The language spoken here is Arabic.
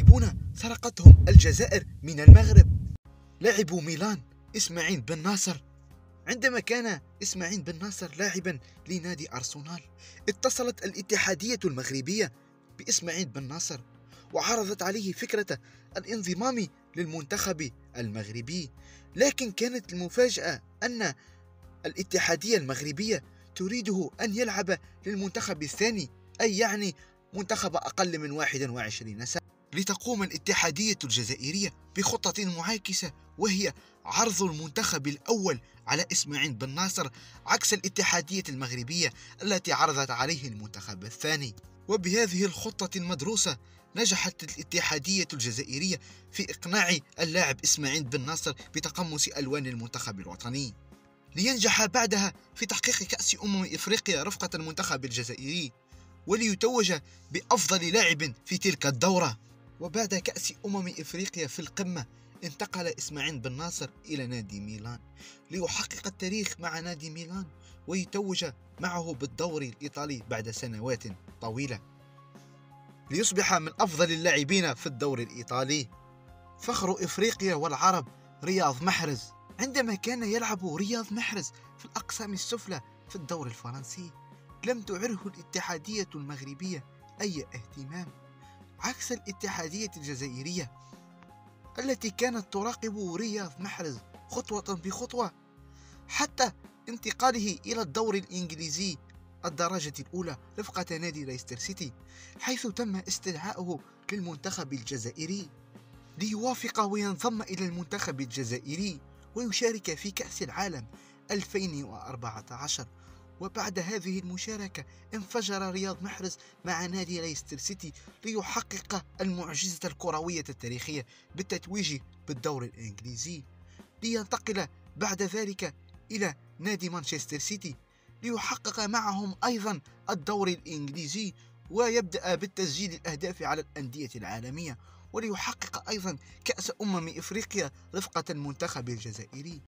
اللاعبون سرقتهم الجزائر من المغرب. لاعب ميلان إسماعيل بن ناصر، عندما كان إسماعيل بن ناصر لاعبا لنادي أرسنال، اتصلت الاتحادية المغربية بإسماعيل بن ناصر وعرضت عليه فكرة الانضمام للمنتخب المغربي. لكن كانت المفاجأة أن الاتحادية المغربية تريده أن يلعب للمنتخب الثاني، أي يعني منتخب أقل من 21 سنة، لتقوم الاتحادية الجزائرية بخطة معاكسة، وهي عرض المنتخب الأول على إسماعيل بن ناصر عكس الاتحادية المغربية التي عرضت عليه المنتخب الثاني. وبهذه الخطة المدروسة نجحت الاتحادية الجزائرية في إقناع اللاعب إسماعيل بن ناصر بتقمص ألوان المنتخب الوطني، لينجح بعدها في تحقيق كأس إفريقيا رفقة المنتخب الجزائري، وليتوج بأفضل لاعب في تلك الدورة. وبعد كأس إفريقيا في القمة انتقل إسماعيل بن ناصر إلى نادي ميلان ليحقق التاريخ مع نادي ميلان ويتوج معه بالدوري الإيطالي بعد سنوات طويلة، ليصبح من أفضل اللاعبين في الدوري الإيطالي. فخر إفريقيا والعرب رياض محرز، عندما كان يلعب رياض محرز في الأقسام السفلى في الدوري الفرنسي لم تعره الاتحادية المغربية أي اهتمام، عكس الاتحادية الجزائرية التي كانت تراقب رياض محرز خطوة بخطوة حتى انتقاله إلى الدوري الإنجليزي الدرجة الأولى رفقة نادي ليستر سيتي، حيث تم استدعاؤه للمنتخب الجزائري ليوافق وينضم إلى المنتخب الجزائري ويشارك في كأس العالم 2014. وبعد هذه المشاركة انفجر رياض محرز مع نادي ليستر سيتي ليحقق المعجزة الكروية التاريخية بالتتويج بالدوري الإنجليزي، لينتقل بعد ذلك إلى نادي مانشستر سيتي ليحقق معهم أيضا الدوري الإنجليزي ويبدأ بالتسجيل الأهداف على الأندية العالمية، وليحقق أيضا كأس إفريقيا رفقة المنتخب الجزائري.